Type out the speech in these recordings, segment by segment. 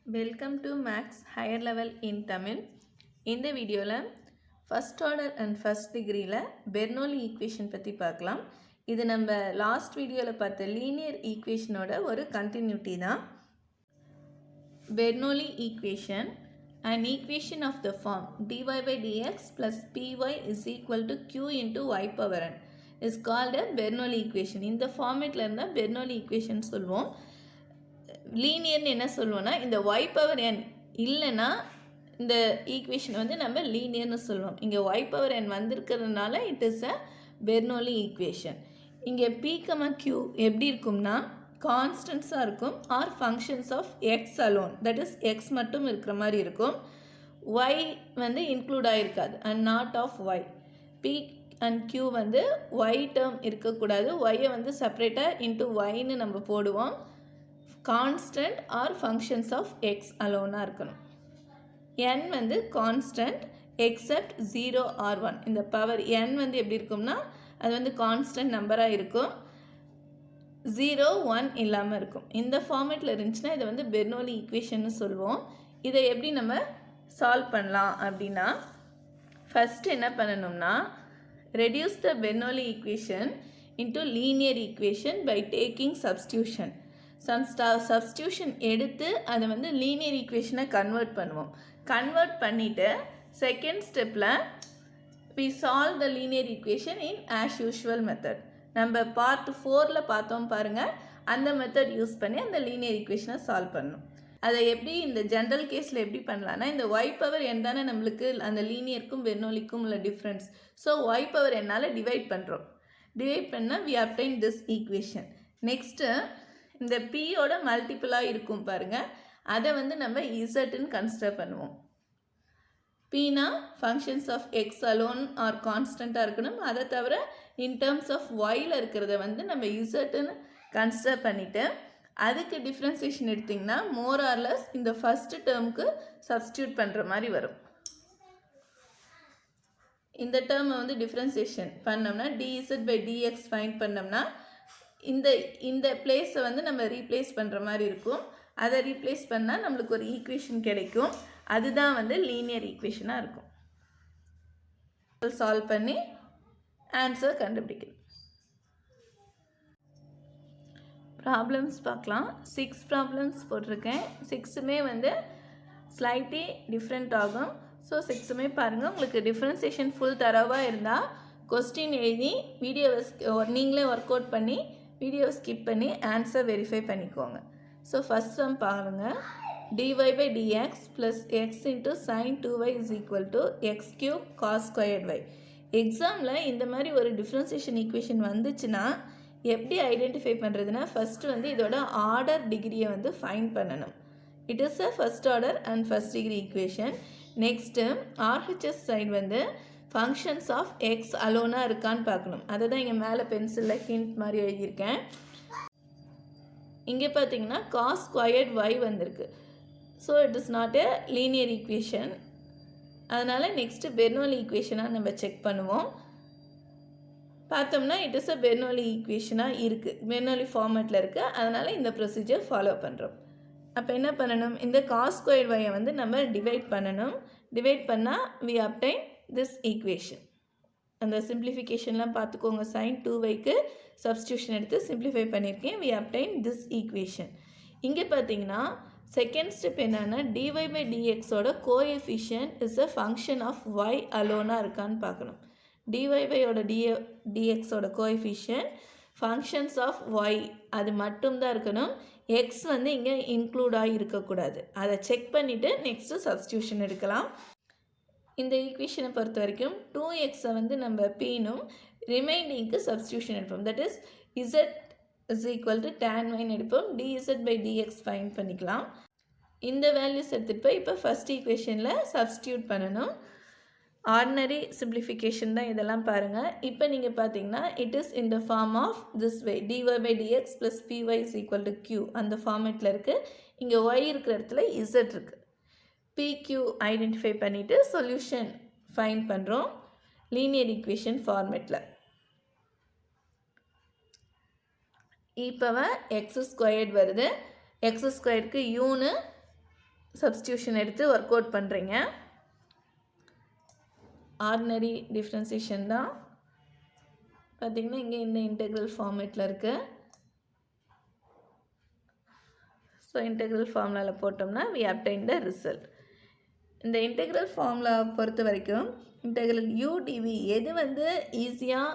Welcome to Max Higher Level in Tamil. இந்த வீடியோவில் first order and first டிகிரியில் Bernoulli equation பற்றி பார்க்கலாம். இது நம்ம லாஸ்ட் வீடியோவில் பார்த்த லீனியர் ஈக்குவேஷனோட ஒரு கண்டினியூட்டி தான். Bernoulli equation an equation of the form dy by dx plus py is equal to q into y power n is called a Bernoulli equation. இந்த ஃபார்மேட்டில் இருந்தால் பெர்னோலி ஈக்குவேஷன் சொல்லுவோம். லீனியர்னு என்ன சொல்லுவோன்னா, இந்த y பவர் n இல்லைன்னா இந்த equation வந்து நம்ம லீனியர்னு சொல்லுவோம். இங்கே y பவர் n வந்திருக்கிறதுனால it is a Bernoulli equation. இங்கே p, q எப்படி இருக்கும்னா கான்ஸ்டன்ஸாக இருக்கும் or functions of X alone, that is x மட்டும் இருக்கிற மாதிரி இருக்கும். y வந்து இன்க்ளூட் ஆகிருக்காது and not of y. p அண்ட் q வந்து y டேர்ம் இருக்கக்கூடாது. y-ஐ வந்து செப்பரேட்டாக இன்ட்டு yன்னு நம்ம போடுவோம். Constant or functions of x அலோனாக இருக்கணும். n வந்து கான்ஸ்டன்ட் எக்ஸப்ட் 0 ஆர் 1. இந்த பவர் n வந்து எப்படி இருக்கும்னா அது வந்து கான்ஸ்டன்ட் நம்பராக இருக்கும், 0 1 இல்லாமல் இருக்கும். இந்த ஃபார்மேட்டில் இருந்துச்சுன்னா இதை வந்து பெர்னோலி ஈக்குவேஷன்னு சொல்லுவோம். இதை எப்படி நம்ம சால்வ் பண்ணலாம் அப்படின்னா, ஃபஸ்ட்டு என்ன பண்ணணும்னா, reduce the Bernoulli equation into linear equation by taking substitution. Substitution எடுத்து அதை வந்து லீனியர் ஈக்குவேஷனை கன்வெர்ட் பண்ணுவோம். கன்வெர்ட் பண்ணிவிட்டு செகண்ட் ஸ்டெப்பில் we solve the linear equation in as usual method. நம்ம பார்ட் 4ல் பார்த்தோம் பாருங்கள், அந்த மெத்தட் யூஸ் பண்ணி அந்த லீனியர் ஈக்குவேஷனை சால்வ் பண்ணணும். அதை எப்படி இந்த ஜென்ரல் கேஸில் எப்படி பண்ணலான்னா, இந்த y பவர் n தானே நம்மளுக்கு அந்த லீனியருக்கும் பெர்னோலிக்கும் உள்ள டிஃப்ரென்ஸ். ஸோ y பவர் என்னால் டிவைட் பண்ணுறோம். டிவைட் பண்ணால் we obtain this equation. Next இந்த பியோட மல்டிப்புளாக இருக்கும் பாருங்கள், அதை வந்து நம்ம இசட்னு கன்சிடர் பண்ணுவோம். பீனா functions of X alone are கான்ஸ்டண்ட்டாக இருக்கணும். அதை தவிர இன் டேர்ம்ஸ் ஆஃப் ஒயில் இருக்கிறத வந்து நம்ம இசட்னு கன்சிடர் பண்ணிவிட்டு அதுக்கு டிஃப்ரென்சியேஷன் எடுத்திங்கன்னா மோர் ஆர்லெஸ் இந்த ஃபஸ்ட்டு டேர்முக்கு சப்ஸ்டியூட் பண்ணுற மாதிரி வரும். இந்த டேர்மை வந்து டிஃப்ரென்சியேஷன் பண்ணோம்னா டிஇசட் பை டிஎக்ஸ் ஃபைண்ட் பண்ணோம்னா இந்த பிளேஸை வந்து நம்ம ரீப்ளேஸ் பண்ணுற மாதிரி இருக்கும். அதை ரீப்ளேஸ் பண்ணால் நம்மளுக்கு ஒரு ஈக்குவேஷன் கிடைக்கும். அதுதான் வந்து லீனியர் ஈக்குவேஷனாக இருக்கும். சால்வ் பண்ணி ஆன்சர் கண்டுபிடிக்கணும். ப்ராப்ளம்ஸ் பார்க்கலாம். 6 ப்ராப்ளம்ஸ் போட்டிருக்கேன். 6மே வந்து ஸ்லைட்லி டிஃப்ரெண்ட் ஆகும். ஸோ 6மே பாருங்கள். உங்களுக்கு டிஃப்ரென்சியேஷன் ஃபுல் தரவாக இருந்தால் கொஸ்டின் எழுதி வீடியோவை நீங்களே ஒர்க் அவுட் பண்ணி வீடியோவை ஸ்கிப் பண்ணி ஆன்சர் வெரிஃபை பண்ணிக்கோங்க. ஸோ ஃபஸ்ட் சம் பாருங்கள். dy by dx plus x into sin 2y is equal to x cube cos squared y. எக்ஸாமில் இந்த மாதிரி ஒரு டிஃப்ரென்சியேஷன் ஈக்குவேஷன் வந்துச்சுன்னா எப்படி ஐடென்டிஃபை பண்ணுறதுன்னா, ஃபஸ்ட்டு வந்து இதோட ஆர்டர் டிகிரியை வந்து ஃபைண்ட் பண்ணணும். It is a first order and first degree equation. Next RHS side வந்து ஃபங்க்ஷன்ஸ் ஆஃப் எக்ஸ் அலோனாக இருக்கான்னு பார்க்கணும். அதை தான் இங்கே மேலே பென்சிலில் ஹிண்ட் மாதிரி எழுதியிருக்கேன். இங்கே பார்த்தீங்கன்னா cos squared y வந்திருக்கு. So it is not a linear equation. அதனால் நெக்ஸ்ட்டு பெர்னோலி ஈக்குவேஷனாக நம்ம செக் பண்ணுவோம். பார்த்தோம்னா இட் இஸ் அ பெர்னோலி ஈக்குவேஷனாக இருக்குது, பெர்னோலி ஃபார்மேட்டில் இருக்குது. அதனால் இந்த ப்ரொசீஜர் ஃபாலோ பண்ணுறோம். அப்போ என்ன பண்ணணும், இந்த cos squared y வந்து நம்ம டிவைட் பண்ணணும். டிவைட் பண்ணால் we obtain this equation. அந்த சிம்பிளிஃபிகேஷன்லாம் பார்த்துக்கோங்க. sin 2yக்கு சப்ஸ்டியூஷன் எடுத்து சிம்பிளிஃபை பண்ணியிருக்கேன். we obtain this equation. இங்கே பார்த்தீங்கன்னா செகண்ட் ஸ்டெப் என்னென்னா, dy by dxோட coefficient is a function of y அலோனாக இருக்கான்னு பார்க்கணும். dy byயோட dxோட கோஎஃபிஷியன்ட் ஃபங்க்ஷன்ஸ் ஆஃப் y அது மட்டும்தான் இருக்கணும். x வந்து இங்கே இன்க்ளூடாக இருக்கக்கூடாது. அதை செக் பண்ணிவிட்டு நெக்ஸ்ட்டு சப்ஸ்டியூஷன் எடுக்கலாம். இந்த ஈக்குவேஷனை பொறுத்த வரைக்கும் 2xஐ வந்து நம்ம பீனும் ரிமைண்டிங்க்கு சப்ஸ்டியூஷன் எடுப்போம். That is z is equal to tan y எடுப்போம். dz பை dx ஃபைண்ட் பண்ணிக்கலாம். இந்த வேல்யூஸ் எடுத்துகிட்டு போய் இப்போ ஃபஸ்ட் ஈக்குவேஷனில் சப்ஸ்டியூட் பண்ணணும். ஆர்டினரி சிம்பிளிஃபிகேஷன் தான் இதெல்லாம் பாருங்கள். இப்போ நீங்கள் பார்த்தீங்கன்னா it is in the form of this way, dy by dx plus py is equal to q அந்த ஃபார்மேட்டில் இருக்குது. இங்கே y இருக்கிற இடத்துல z இருக்குது. PQ ஐடென்டிஃபை பண்ணிவிட்டு சொல்யூஷன் ஃபைண்ட் பண்ணுறோம் லீனியர் ஈக்குவேஷன் ஃபார்மேட்டில். e பவர் x ஸ்கொயர்ட் வருது. x ஸ்கொயர்டுக்கு யூன்னு சப்ஸ்டியூஷன் எடுத்து ஒர்க் அவுட் பண்ணுறீங்க. ஆர்டினரி டிஃப்ரென்சியேஷன் தான். பார்த்திங்கன்னா இங்கே இந்த இன்டெக்ரல் ஃபார்மேட்டில் இருக்குது. ஸோ இன்டெக்ரல் ஃபார்முலாவில் போட்டோம்னா we obtain the result. இந்த இன்டெக்ரல் ஃபார்முலா பொறுத்த வரைக்கும் இன்டெக்ரல் u dv எது வந்து ஈஸியாக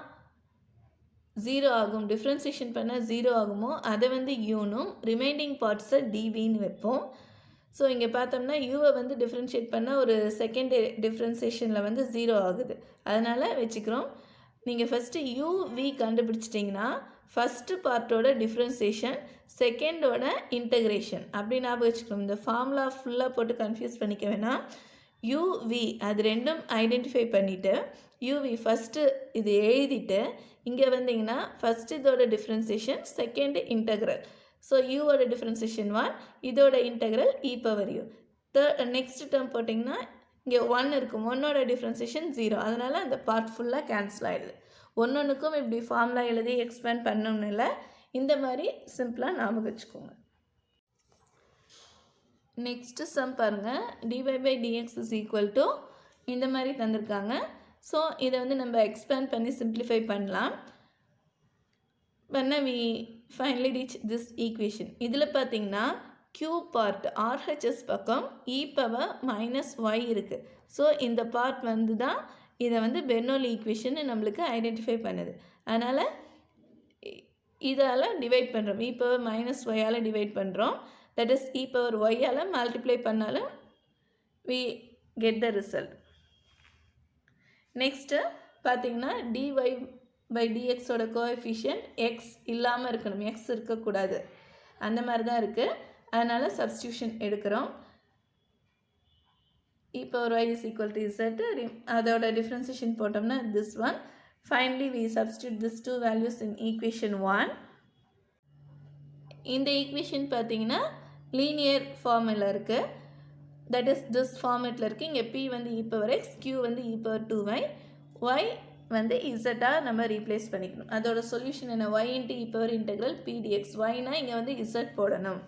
0 ஆகும், டிஃப்ரென்சியேஷன் பண்ண 0 ஆகுமோ அதை வந்து யூனும் ரிமைனிங் பார்ட்ஸை dvன்னு வைப்போம். ஸோ இங்கே பார்த்தோம்னா யூவை வந்து டிஃப்ரென்ஷியேட் பண்ண ஒரு செகண்ட் டிஃப்ரென்சியேஷனில் வந்து 0 ஆகுது, அதனால் வச்சுக்கிறோம். நீங்கள் ஃபஸ்ட்டு யூவி கண்டுபிடிச்சிட்டிங்கன்னா ஃபஸ்ட்டு பார்ட்டோட டிஃப்ரென்சியேஷன், செகண்டோட இன்டகிரேஷன் அப்படி ஞாபகம் வச்சுக்கணும். இந்த ஃபார்முலா ஃபுல்லாக போட்டு கன்ஃபியூஸ் பண்ணிக்க வேணாம். யூவி அது ரெண்டும் ஐடென்டிஃபை பண்ணிவிட்டு யூவி ஃபஸ்ட்டு இது எழுதிட்டு இங்கே வந்தீங்கன்னா ஃபஸ்ட்டு இதோட டிஃப்ரென்சியேஷன், செகண்ட் இன்டகிரல். ஸோ யூவோட டிஃப்ரென்சியேஷன் 1, இதோட integral e power u. Next term போட்டிங்கன்னா இங்கே 1 இருக்கும், 1ஓட டிஃப்ரென்சியேஷன் 0, அதனால் அந்த பார்ட் ஃபுல்லாக கேன்சல் ஆகிடுது. ஒன்றுக்கும் இப்படி ஃபார்முலா எழுதி எக்ஸ்பேண்ட் பண்ணணும்னு இல்லை, இந்த மாதிரி சிம்பிளாக ஞாபகம் வச்சுக்கோங்க. நெக்ஸ்ட்டு சம் பாருங்கள். dy/dx is equal to இந்த மாதிரி தந்திருக்காங்க. ஸோ இதை வந்து நம்ம எக்ஸ்பேண்ட் பண்ணி சிம்பிளிஃபை பண்ணலாம். பண்ண we finally reach this equation. இதில் பார்த்தீங்கன்னா q பார்ட் RHS பக்கம் e பவர் -y இருக்குது. ஸோ இந்த பார்ட் வந்து தான் இதை வந்து பெர்னோலி ஈக்குவேஷன் நம்மளுக்கு ஐடென்டிஃபை பண்ணுது. அதனால் இதால் டிவைட் பண்ணுறோம், e பவர் -y டிவைட் பண்ணுறோம். That is e power y multiply பண்ணாலும் we get the result. Next பார்த்தீங்கன்னா dy/dxோட கோஎஃபிஷியன்ட் x இல்லாமல் இருக்கணும், x இருக்கக்கூடாது, அந்த மாதிரி தான் இருக்குது. அதனால் சப்ஸ்டியூஷன் எடுக்கிறோம். e power y is equal to z, அதோட டிஃப்ரென்சியேஷன் போட்டோம்னா this one. Finally we substitute these two values in equation 1. இந்த ஈக்குவேஷன் பார்த்தீங்கன்னா லீனியர் ஃபார்மில் இருக்குது, தட் இஸ் திஸ் ஃபார்மேட்டில் இருக்குது. இங்கே p வந்து e power x, q வந்து e power 2y, y வந்து z-ஆக நம்ம ரீப்ளேஸ் பண்ணிக்கணும். அதோட சொல்யூஷன் என்ன, y into e power integral p dx. yனா இங்கே வந்து z போடணும்.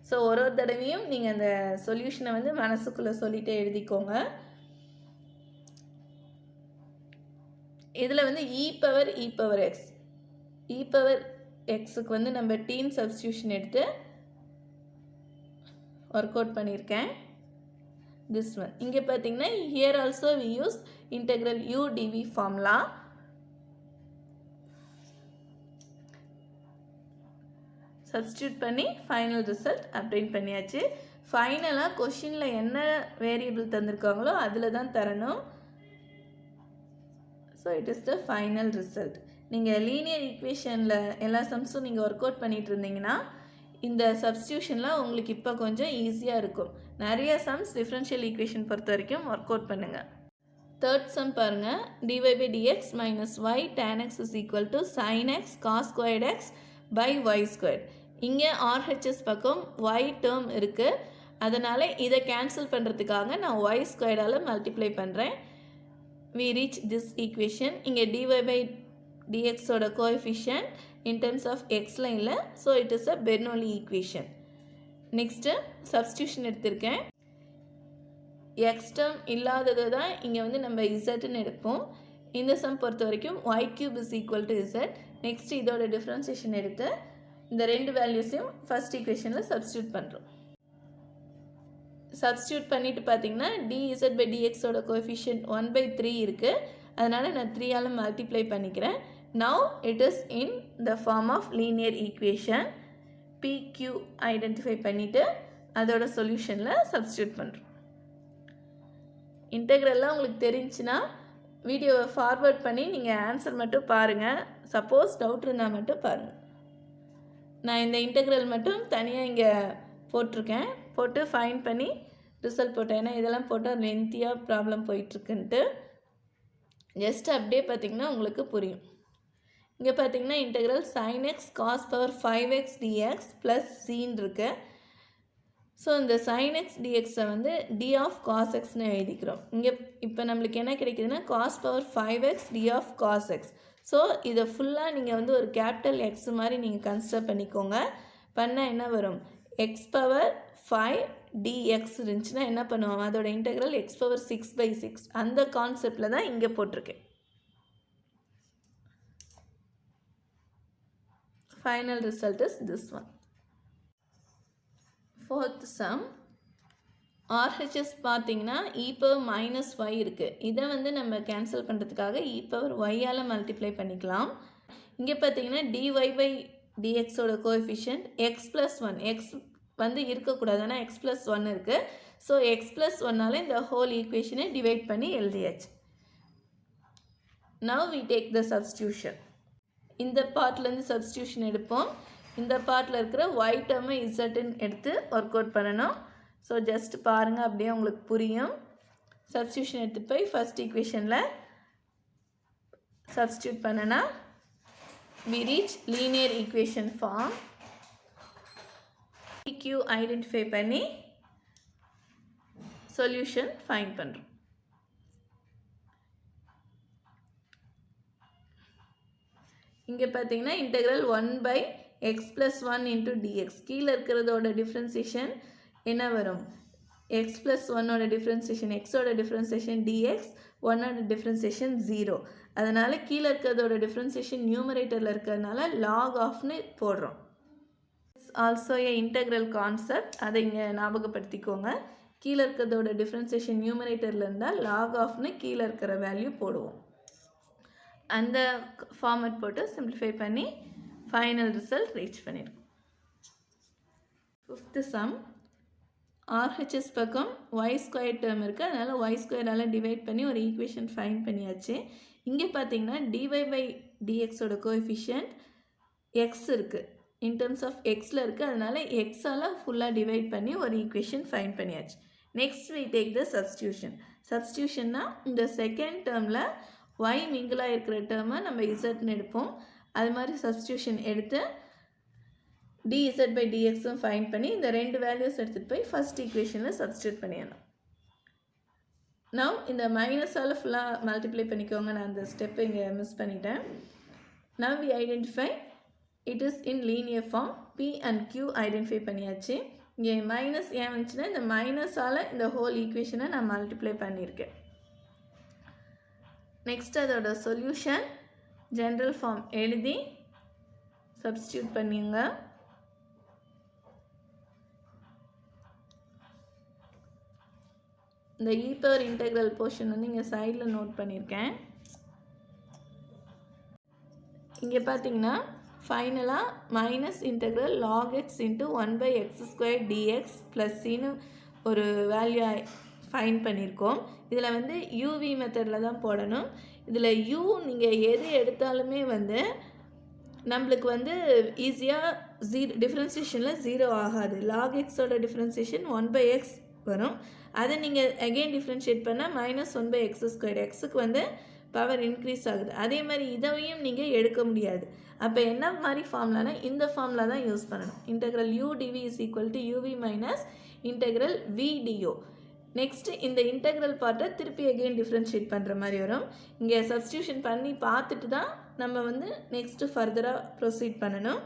ஸோ ஒரு தடவையும் நீங்கள் அந்த சொல்யூஷனை வந்து மனசுக்குள்ளே சொல்லிகிட்டே எழுதிக்கோங்க. இதில் வந்து e பவர் எக்ஸுக்கு வந்து நம்ம டீன் சப்ஸ்டியூஷன் எடுத்து ஒர்க் அவுட் பண்ணியிருக்கேன். this one. இங்கே பார்த்தீங்கன்னா here also we use integral u dv formula. Substitute பண்ணி ஃபைனல் ரிசல்ட் அப்டேட் பண்ணியாச்சு. ஃபைனலாக கொஷினில் என்ன வேரியபிள் தந்திருக்காங்களோ அதில் தான் தரணும். So it is the final result. நீங்கள் லீனியர் ஈக்குவேஷனில் எல்லா சம்ஸும் நீங்கள் ஒர்க் அவுட் பண்ணிகிட்டு இருந்தீங்கன்னா இந்த சப்ஸ்டியூஷனில் உங்களுக்கு இப்போ கொஞ்சம் ஈஸியாக இருக்கும். நிறைய சம்ஸ் டிஃப்ரென்ஷியல் ஈக்குவேஷன் பொறுத்த வரைக்கும் ஒர்க் அவுட் பண்ணுங்கள். தேர்ட் சம் பாருங்கள். dy/dx - y tan x is equal to sin x cos squared x by y squared. இங்கே RHS பக்கம் y டேர்ம் இருக்குது, அதனால் இதை கேன்சல் பண்ணுறதுக்காக நான் y ஸ்கொயர்டால் மல்டிப்ளை பண்ணுறேன். we reach this equation. இங்கே dy/dxோட கோஎஃபிஷியன்ட் in terms of xல இல்லை, so it is a Bernoulli equation. Next substitution எடுத்திருக்கேன். எக்ஸ் டேர்ம் இல்லாததை தான் இங்கே வந்து நம்ம இசட்னு எடுப்போம். இந்த சம் பொறுத்த வரைக்கும் y³ is equal to z. Next இதோட டிஃப்ரென்சியேஷன் எடுத்து இந்த ரெண்டு வேல்யூஸையும் ஃபஸ்ட் ஈக்குவேஷனில் சப்ஸ்டியூட் பண்ணுறோம். சப்ஸ்டியூட் பண்ணிவிட்டு பார்த்தீங்கன்னா dz/dxோட கோஎஃபிஷியன்ட் 1/3 இருக்குது, அதனால் நான் 3ஆல் மல்டிப்ளை பண்ணிக்கிறேன். Now it is in the form of linear equation. pq identify பண்ணிவிட்டு அதோட சொல்யூஷனில் சப்ஸ்டியூட் பண்ணுறோம். இன்டெக்ரல்லாம் உங்களுக்கு தெரிஞ்சுன்னா வீடியோவை ஃபார்வர்ட் பண்ணி நீங்கள் ஆன்சர் மட்டும் பாருங்கள். சப்போஸ் டவுட் இருந்தால் மட்டும் பாருங்கள். நான் இந்த இன்டெக்ரல் மட்டும் தனியாக இங்கே போட்டிருக்கேன், போட்டு ஃபைன் பண்ணி ரிசல்ட் போட்டேன். ஏன்னா இதெல்லாம் போட்டால் லென்த்தியாக ப்ராப்ளம் போயிட்டுருக்குன்ட்டு ஜஸ்ட் அப்படியே பார்த்திங்கன்னா உங்களுக்கு புரியும். இங்கே பார்த்தீங்கன்னா integral sin x cos power 5x dx plus சின்னு இருக்குது. ஸோ இந்த sin x dxஐ வந்து d of cos xன்னு எழுதிக்கிறோம். இங்கே இப்போ நம்மளுக்கு என்ன கிடைக்குதுன்னா cos power 5x d of cos x. So இதை ஃபுல்லாக நீங்கள் வந்து ஒரு கேபிட்டல் எக்ஸ் மாதிரி நீங்கள் கன்சிடர் பண்ணிக்கோங்க. பண்ணால் என்ன வரும், x power 5 dx இருந்துச்சுன்னா என்ன பண்ணுவோம், அதோட இன்டெக்ரல் x⁻6/6 அந்த கான்செப்டில் தான் இங்கே போட்டிருக்கேன். Final result is this one. Fourth sum, RHS பார்த்தீங்கன்னா e⁻−y இருக்குது. இதை வந்து நம்ம கேன்சல் பண்ணுறதுக்காக e⁻y மல்டிப்ளை பண்ணிக்கலாம். இங்கே பார்த்தீங்கன்னா dy/dx ஓட கோஎஃபிஷியன்ட் x+1, x வந்து இருக்கக்கூடாது, ஆனால் x+1 இருக்குது. ஸோ x+1 இந்த ஹோல் ஈக்குவேஷனை டிவைட் பண்ணி எழுதியாச்சு. Now we take the substitution. இந்த பார்ட்லேருந்து சப்ஸ்டியூஷன் எடுப்போம். இந்த பார்ட்டில் இருக்கிற y டேர்மை zன்னு எடுத்து ஒர்க் அவுட் பண்ணணும். ஸோ ஜஸ்ட் பாருங்கள், அப்படியே உங்களுக்கு புரியும். சப்ஸ்டியூஷன் எடுத்து போய் ஃபர்ஸ்ட் ஈக்குவேஷனில் சப்ஸ்டியூட் பண்ணனா we reach linear equation form. PQ identify பண்ணி சொல்யூஷன் ஃபைண்ட் பண்ணுறோம். இங்கே பார்த்தீங்கன்னா இன்டெக்ரல் 1/x+1 into dx கீழே இருக்கிறதோட டிஃப்ரென்சியேஷன் என்ன வரும், x+1ஓட டிஃப்ரென்சியேஷன், எக்ஸோட டிஃப்ரென்சியேஷன் dx, 1ஓட டிஃப்ரென்சியேஷன் 0. அதனால் கீழே இருக்கிறதோட டிஃப்ரென்சியேஷன் நியூமரேட்டரில் இருக்கிறதுனால லாக் ஆஃப்னு போடுறோம். ஆல்சோ ஏ இன்டெக்ரல் கான்செப்ட், அதை இங்கே ஞாபகப்படுத்திக்கோங்க. கீழே இருக்கிறதோட டிஃப்ரென்சியேஷன் நியூமரேட்டரில் இருந்தால் லாக் ஆஃப்னு கீழே இருக்கிற வேல்யூ போடுவோம். அந்த ஃபார்மேட் போட்டு சிம்பிளிஃபை பண்ணி ஃபைனல் ரிசல்ட் ரீச் பண்ணியிருக்கோம். ஃபிஃப்த்து சம், RHS பக்கம் y² டேர்ம் இருக்குது, அதனால் y² டிவைட் பண்ணி ஒரு ஈக்குவேஷன் ஃபைண்ட் பண்ணியாச்சு. இங்கே பார்த்தீங்கன்னா dy/dxோட கோஎஃபிஷியன்ட் x இருக்குது, இன் டர்ம்ஸ் ஆஃப் எக்ஸில் இருக்குது, அதனால் எக்ஸால் ஃபுல்லாக டிவைட் பண்ணி ஒரு ஈக்குவேஷன் ஃபைண்ட் பண்ணியாச்சு. Next we take the substitution. சப்ஸ்டியூஷன்னா இந்த செகண்ட் டேர்மில் y மிங்கிளாக இருக்கிற டேர்மை நம்ம zன்னு எடுப்போம். அது மாதிரி சப்ஸ்டியூஷன் எடுத்து dz/dxும் ஃபைண்ட் பண்ணி இந்த ரெண்டு வேல்யூஸ் எடுத்துகிட்டு போய் ஃபர்ஸ்ட் ஈக்குவேஷனில் சப்ஸ்டியூட் பண்ணிடணும். நவ் இந்த மைனஸால் ஃபுல்லாக மல்டிப்ளை பண்ணிக்கோங்க, நான் அந்த ஸ்டெப்பை இங்கே மிஸ் பண்ணிட்டேன். Now we identify it is in linear form. p and q identify பண்ணியாச்சு. இங்கே மைனஸ் ஏன் வந்துச்சுன்னா இந்த மைனஸால் இந்த ஹோல் ஈக்குவேஷனை நான் மல்டிப்ளை பண்ணியிருக்கேன். நெக்ஸ்ட் அதோட சொல்யூஷன் ஜென்ரல் ஃபார்ம் எழுதி சப்ஸ்டியூட் பண்ணிங்க. இந்த e⁻ இன்டெக்ரல் போர்ஷன் வந்து இங்கே சைடில் நோட் பண்ணியிருக்கேன். இங்கே பார்த்தீங்கன்னா ஃபைனலாக minus integral log x into 1/x² dx plus சின்னு ஒரு வேல்யூ ஃபைண்ட் பண்ணியிருக்கோம். இதில் வந்து யூவி மெத்தடில் தான் போடணும். இதில் u நீங்கள் எது எடுத்தாலுமே வந்து நம்மளுக்கு வந்து ஈஸியாக டிஃப்ரென்சியேஷனில் 0 ஆகாது. log xோட டிஃப்ரென்சியேஷன் 1/x வரும். அதை நீங்கள் அகெயின் டிஃப்ரென்ஷியேட் பண்ணால் -1/x², எக்ஸுக்கு வந்து பவர் இன்க்ரீஸ் ஆகுது. அதே மாதிரி இதையும் நீங்கள் எடுக்க முடியாது. அப்போ என்ன மாதிரி ஃபார்முலானா இந்த ஃபார்முலா தான் யூஸ் பண்ணணும். Integral u dv = uv minus integral v du. Next இந்த இன்டெக்ரல் பார்ட்டை திருப்பி அகெயின் டிஃப்ரென்ஷியேட் பண்ணுற மாதிரி வரும். இங்கே சப்ஸ்டியூஷன் பண்ணி பார்த்துட்டு தான் நம்ம வந்து நெக்ஸ்ட்டு ஃபர்தராக ப்ரொசீட் பண்ணணும்.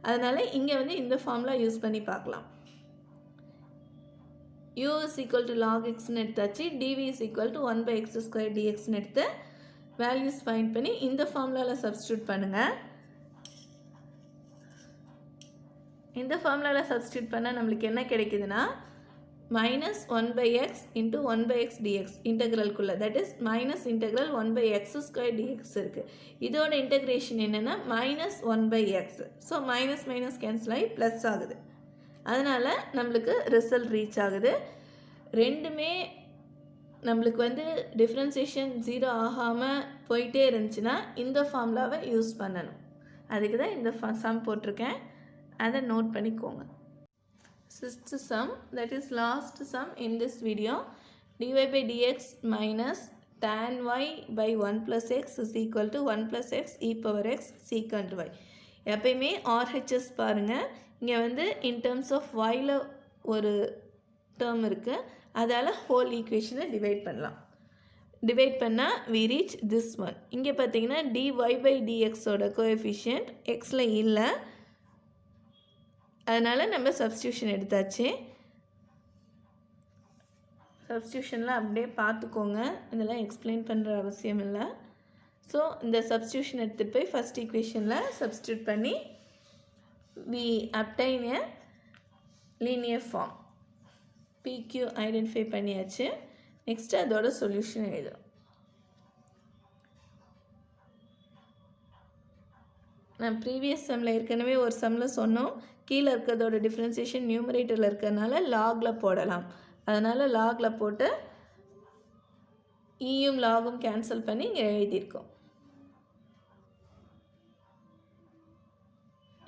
அதனால் இங்கே வந்து இந்த ஃபார்முலா யூஸ் பண்ணி பார்க்கலாம். u = log xன்னு எடுத்தாச்சு, dv = 1/x² dxன்னு எடுத்து வேல்யூஸ் ஃபைண்ட் பண்ணி இந்த ஃபார்முலாவில் சப்ஸ்டியூட் பண்ணுங்கள். இந்த ஃபார்முலாவில் சப்ஸ்டியூட் பண்ணால் நம்மளுக்கு என்ன கிடைக்குதுன்னா -1/x into 1/x dx இன்டெக்ரலுக்குள்ளே, that is minus integral 1/x² dx இருக்குது. இதோட இன்டெக்ரேஷன் என்னென்னா -1/x. So minus minus cancel ஆகி ப்ளஸ் ஆகுது. அதனால் நம்மளுக்கு ரிசல்ட் ரீச் ஆகுது. ரெண்டுமே நம்மளுக்கு வந்து டிஃப்ரென்சியேஷன் 0 ஆகாமல் போயிட்டே இருந்துச்சுன்னா இந்த ஃபார்முலாவை யூஸ் பண்ணணும். அதுக்கு தான் இந்த சம் போட்டிருக்கேன், அதை நோட் பண்ணிக்கோங்க. Sixth some, that is last some in this video. dy/dx minus tan y/1 + x is equal to 1 + x e⁻x secant y. எப்பயுமே RHS பாருங்கள், இங்கே வந்து இன் டேர்ம்ஸ் ஆஃப் yல ஒரு டேர்ம் இருக்குது, அதால் ஹோல் ஈக்குவேஷனை டிவைட் பண்ணலாம். டிவைட் பண்ணால் we reach this one. இங்கே பார்த்தீங்கன்னா dy/dxோட கோஎஃபிஷியன்ட் எக்ஸில் இல்லை, அதனால் நம்ம சப்ஸ்டியூஷன் எடுத்தாச்சு. சப்ஸ்டியூஷன்லாம் அப்படியே பார்த்துக்கோங்க, இதெல்லாம் எக்ஸ்பிளைன் பண்ணுற அவசியம் இல்லை. ஸோ இந்த சப்ஸ்டியூஷன் எடுத்துகிட்டு போய் ஃபஸ்ட் ஈக்குவேஷனில் சப்ஸ்டியூட் பண்ணி we obtain a linear form. PQ identify பண்ணியாச்சு. நெக்ஸ்ட் அதோட சொல்யூஷன் எழுதுறோம். நான் ப்ரீவியஸ் சம்மில் ஏற்கனவே ஒரு சம்மில் சொன்னோம், கீழே இருக்கிறதோட டிஃப்ரென்சியேஷன் நியூமரேட்டரில் இருக்கிறதுனால லாகில் போடலாம். அதனால் லாகில் போட்டு ஈயும் லாகும் கேன்சல் பண்ணி இங்கே எழுதியிருக்கோம்.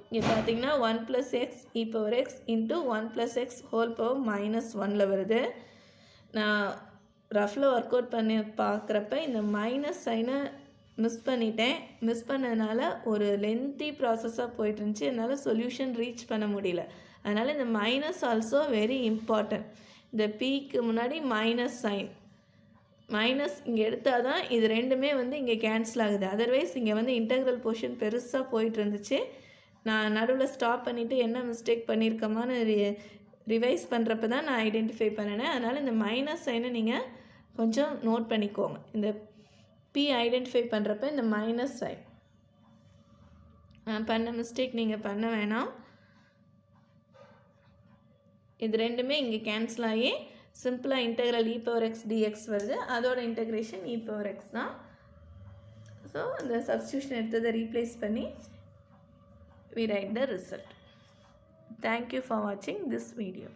இங்கே பார்த்தீங்கன்னா 1 + x e power x into 1 + x whole power -1ல் வருது. நான் ரஃபில் ஒர்க் அவுட் பண்ணி பார்க்குறப்ப இந்த மைனஸ் சைனை மிஸ் பண்ணதுனால ஒரு லென்த்தி ப்ராசஸாக போயிட்டு இருந்துச்சு. என்னால் சொல்யூஷன் ரீச் பண்ண முடியல. அதனால் இந்த மைனஸ் ஆல்சோ வெரி இம்பார்ட்டன்ட். இந்த பீக்கு முன்னாடி மைனஸ் சைன், மைனஸ் இங்கே எடுத்தால் தான் இது ரெண்டுமே வந்து இங்கே கேன்சல் ஆகுது. அதர்வைஸ் இங்கே வந்து இன்டெக்ரல் போர்ஷன் பெருசாக போயிட்டு இருந்துச்சு. நான் நடுவில் ஸ்டாப் பண்ணிவிட்டு என்ன மிஸ்டேக் பண்ணியிருக்கோமான்னு ரிவைஸ் பண்ணுறப்ப தான் நான் ஐடென்டிஃபை பண்ணினேன். அதனால் இந்த மைனஸ் சைனை நீங்கள் கொஞ்சம் நோட் பண்ணிக்கோங்க. இந்த பி ஐடென்டிஃபை பண்ணுறப்ப இந்த மைனஸ் சைன் பண்ண மிஸ்டேக் நீங்கள் பண்ண வேணாம். இது ரெண்டுமே இங்கே கேன்சல் ஆகி சிம்பிளாக integral e power x dx வருது. அதோட இன்டெக்ரேஷன் e பவர் x தான். ஸோ இந்த சப்ஸ்டியூஷன் எடுத்ததை ரீப்ளேஸ் பண்ணி we write the result. Thank you for watching this video.